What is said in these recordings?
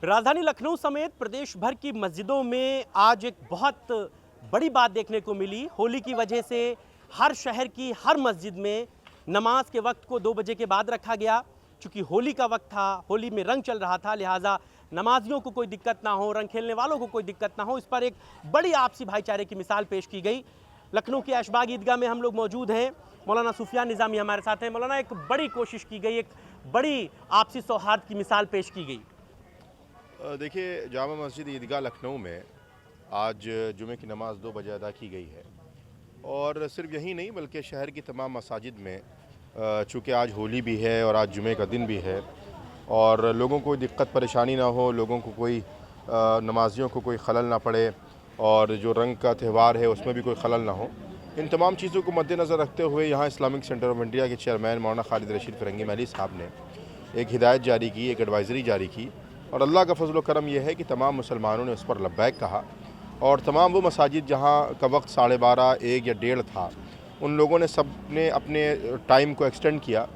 राजधानी लखनऊ समेत प्रदेश भर की मस्जिदों में आज एक बहुत बड़ी बात देखने को मिली। होली की वजह से हर शहर की हर मस्जिद में नमाज के वक्त को 2 बजे के बाद रखा गया। चूँकि होली का वक्त था, होली में रंग चल रहा था, लिहाजा नमाजियों को कोई दिक्कत ना हो, रंग खेलने वालों को कोई दिक्कत ना हो, इस पर एक बड़ी आपसी भाईचारे की मिसाल पेश की गई। लखनऊ के ऐशबाग ईदगाह में हम लोग मौजूद हैं। मौलाना सुफियान निज़ामी हमारे साथ हैं। मौलाना, एक बड़ी कोशिश की गई, एक बड़ी आपसी सौहार्द की मिसाल पेश की गई। देखिए, जामा मस्जिद ईदगाह लखनऊ में आज जुमे की नमाज़ 2 बजे अदा की गई है और सिर्फ यही नहीं बल्कि शहर की तमाम मसाजिद में चूँकि आज होली भी है और आज जुमे का दिन भी है और लोगों को दिक्कत परेशानी ना हो, लोगों को कोई नमाजियों को कोई खलल ना पड़े और जो रंग का त्यौहार है उसमें भी कोई खलल ना हो, इन तमाम चीज़ों को मद्देनज़र रखते हुए यहाँ इस्लामिक सेंटर ऑफ इंडिया के चेयरमैन मौलाना खालिद रशीद फ़िरंगी महली साहब ने एक हिदायत जारी की, एक एडवाइज़री जारी की और अल्लाह का फजल करम यह है कि तमाम मुसलमानों ने उस पर लब्बैक कहा और तमाम वो मसाजिद जहाँ का वक्त 12:30, 1 या 1:30 था, उन लोगों ने सब ने अपने टाइम को एक्सटेंड किया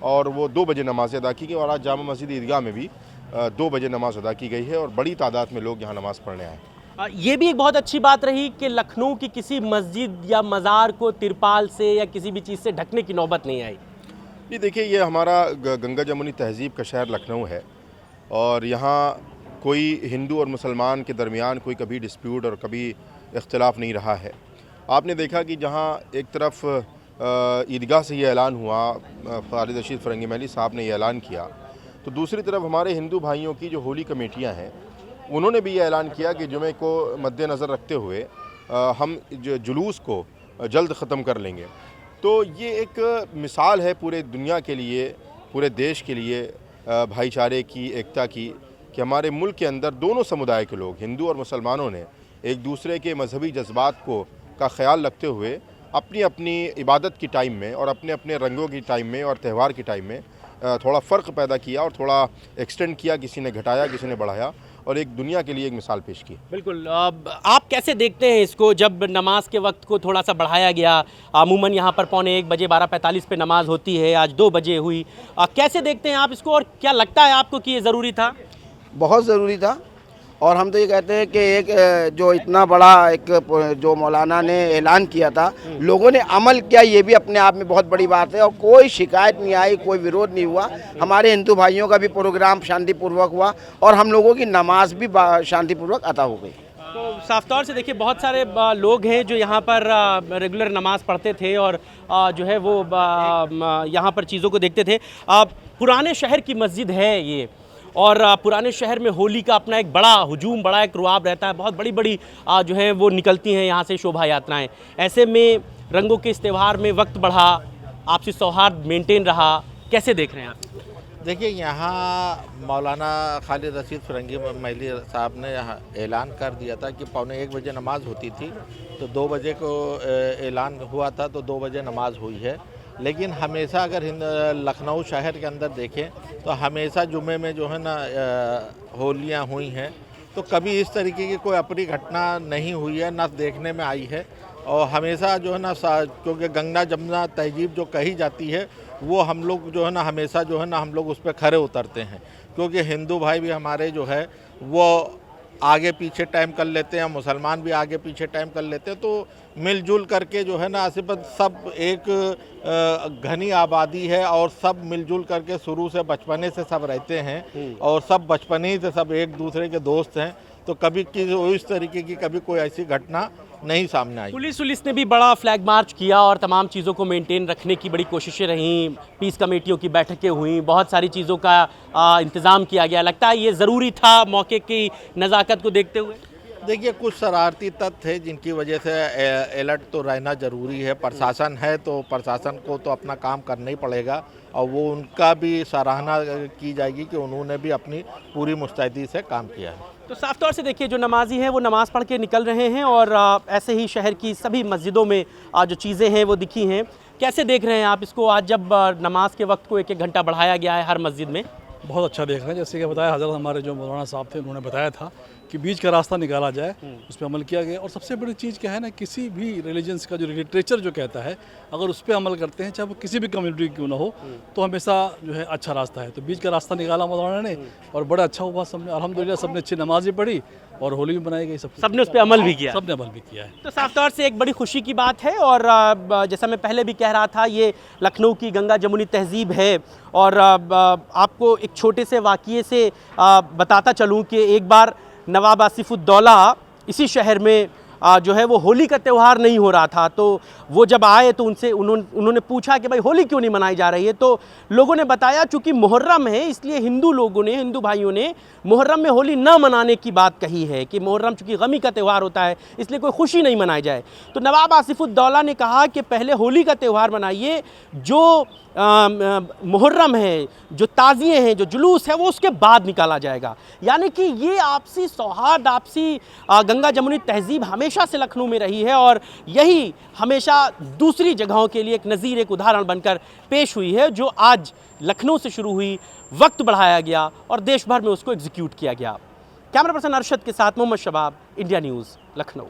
और वो 2 बजे नमाज़ अदा की गई और आज जामा मस्जिद ईदगाह में भी 2 बजे नमाज़ अदा की गई है और बड़ी तादाद में लोग यहाँ नमाज़ पढ़ने आए। ये भी एक बहुत अच्छी बात रही कि लखनऊ की किसी मस्जिद या मज़ार को तिरपाल से या किसी भी चीज़ से ढकने की नौबत नहीं आई। जी देखिए, ये हमारा गंगा जमुनी तहज़ीब का शहर लखनऊ है और यहाँ कोई हिंदू और मुसलमान के दरमियान कोई कभी डिस्प्यूट और कभी इख्तिलाफ नहीं रहा है। आपने देखा कि जहाँ एक तरफ ईदगाह से ये ऐलान हुआ, खालिद रशीद फ़िरंगी महली साहब ने ये ऐलान किया, तो दूसरी तरफ हमारे हिंदू भाइयों की जो होली कमेटियाँ हैं उन्होंने भी ये ऐलान किया कि जुमे को मद्देनज़र रखते हुए हम जुलूस को जल्द ख़त्म कर लेंगे। तो ये एक मिसाल है पूरे दुनिया के लिए, पूरे देश के लिए भाईचारे की, एकता की, कि हमारे मुल्क के अंदर दोनों समुदाय के लोग, हिंदू और मुसलमानों ने एक दूसरे के मजहबी जज्बात का ख्याल रखते हुए अपनी अपनी इबादत की टाइम में और अपने अपने रंगों की टाइम में और त्यौहार की टाइम में थोड़ा फ़र्क पैदा किया और थोड़ा एक्सटेंड किया, किसी ने घटाया, किसी ने बढ़ाया और एक दुनिया के लिए एक मिसाल पेश की। बिल्कुल। आप कैसे देखते हैं इसको, जब नमाज के वक्त को थोड़ा सा बढ़ाया गया? अमूमन यहाँ पर 1:45 बजे 12:45 पे नमाज होती है, आज 2 बजे हुई। कैसे देखते हैं आप इसको और क्या लगता है आपको कि ये ज़रूरी था? बहुत ज़रूरी था और हम तो ये कहते हैं कि एक जो इतना बड़ा एक जो मौलाना ने ऐलान किया था, लोगों ने अमल किया, ये भी अपने आप में बहुत बड़ी बात है और कोई शिकायत नहीं आई, कोई विरोध नहीं हुआ। हमारे हिंदू भाइयों का भी प्रोग्राम शांतिपूर्वक हुआ और हम लोगों की नमाज भी शांतिपूर्वक अदा हो गई। तो साफ तौर से देखिए, बहुत सारे लोग हैं जो यहाँ पर रेगुलर नमाज़ पढ़ते थे और जो है वो यहाँ पर चीज़ों को देखते थे। पुराने शहर की मस्जिद है ये और पुराने शहर में होली का अपना एक बड़ा हुजूम, बड़ा एक रुआब रहता है। बहुत बड़ी बड़ी जो है वो निकलती हैं यहाँ से शोभा यात्राएँ। ऐसे में रंगों के इस त्यौहार में वक्त बढ़ा, आपसी सौहार्द मेंटेन रहा, कैसे देख रहे हैं आप? देखिए, यहाँ मौलाना खालिद रशीद फ़िरंगी महली साहब ने यहाँ ऐलान कर दिया था कि 1:45 बजे नमाज़ होती थी, तो 2 बजे को ऐलान हुआ था, तो 2 बजे नमाज़ हुई है। लेकिन हमेशा अगर लखनऊ शहर के अंदर देखें तो हमेशा जुमे में जो है ना होलियाँ हुई हैं, तो कभी इस तरीके की कोई अप्रिय घटना नहीं हुई है, ना देखने में आई है। और हमेशा जो है ना क्योंकि गंगा जमुना तहजीब जो कही जाती है वो हम लोग जो है ना हमेशा जो है ना हम लोग उस पर खरे उतरते हैं, क्योंकि हिंदू भाई भी हमारे जो है वो आगे पीछे टाइम कर लेते हैं, मुसलमान भी आगे पीछे टाइम कर लेते हैं, तो मिलजुल करके जो है ना सब एक घनी आबादी है और सब मिलजुल करके शुरू से बचपने से सब रहते हैं और सब बचपने से सब एक दूसरे के दोस्त हैं, तो कभी इस तरीके की कभी कोई ऐसी घटना नहीं सामने आई। पुलिस ने भी बड़ा फ्लैग मार्च किया और तमाम चीज़ों को मेंटेन रखने की बड़ी कोशिशें रहीं, पीस कमेटियों की बैठकें हुई, बहुत सारी चीज़ों का इंतज़ाम किया गया। लगता है ये ज़रूरी था मौके की नज़ाकत को देखते हुए? देखिए, कुछ शरारती तत्व थे जिनकी वजह से अलर्ट तो रहना ज़रूरी है। प्रशासन है तो प्रशासन को तो अपना काम करना ही पड़ेगा और वो उनका भी सराहना की जाएगी कि उन्होंने भी अपनी पूरी मुस्तैदी से काम किया है। तो साफ तौर से देखिए, जो नमाजी हैं वो नमाज़ पढ़ के निकल रहे हैं और ऐसे ही शहर की सभी मस्जिदों में जो चीज़ें हैं वो दिखी हैं। कैसे देख रहे हैं आप इसको, आज जब नमाज के वक्त को 1-1 घंटा बढ़ाया गया है हर मस्जिद में? बहुत अच्छा देख रहे हैं। जैसे कि बताया हज़रत हमारे जो मौलाना साहब थे उन्होंने बताया था कि बीच का रास्ता निकाला जाए, उस पर अमल किया गया। और सबसे बड़ी चीज़ क्या है ना, किसी भी रिलीजन्स का जो लिटरेचर जो कहता है, अगर उस पर अमल करते हैं, चाहे वो किसी भी कम्युनिटी क्यों ना हो, तो हमेशा जो है अच्छा रास्ता है। तो बीच का रास्ता निकाला मौलाना ने और बड़ा अच्छा हुआ। सबने अल्हम्दुलिल्लाह सबने अच्छी नमाज भी पढ़ी और होली भी मनाई गई। सबने उस पर अमल भी किया। सबने अमल भी किया है। तो साफ तौर से एक बड़ी खुशी की बात है। और जैसा मैं पहले भी कह रहा था, ये लखनऊ की गंगा जमुनी तहजीब है। और आपको एक छोटे से वाक़ये से बताता चलूँ कि एक बार नवाब आसिफुद्दौला इसी शहर में जो है वो होली का त्यौहार नहीं हो रहा था, तो वो जब आए तो उन्होंने पूछा कि भाई होली क्यों नहीं मनाई जा रही है। तो लोगों ने बताया चूँकि मुहर्रम है, इसलिए हिंदू भाइयों ने मुहर्रम में होली ना मनाने की बात कही है कि मुहर्रम चूँकि गमी का त्यौहार होता है, इसलिए कोई खुशी नहीं मनाई जाए। तो नवाब आसिफुद्दौला ने कहा कि पहले होली का त्यौहार मनाइए, जो मुहर्रम है, जो ताज़िए हैं, जो जुलूस है, वो उसके बाद निकाला जाएगा। यानी कि ये आपसी सौहार्द, आपसी गंगा जमुनी तहजीब हमेशा से लखनऊ में रही है और यही हमेशा दूसरी जगहों के लिए एक नज़ीर, एक उदाहरण बनकर पेश हुई है, जो आज लखनऊ से शुरू हुई, वक्त बढ़ाया गया और देश भर में उसको एग्जीक्यूट किया गया। कैमरा पर्सन अरशद के साथ मोहम्मद शबाब, इंडिया न्यूज़, लखनऊ।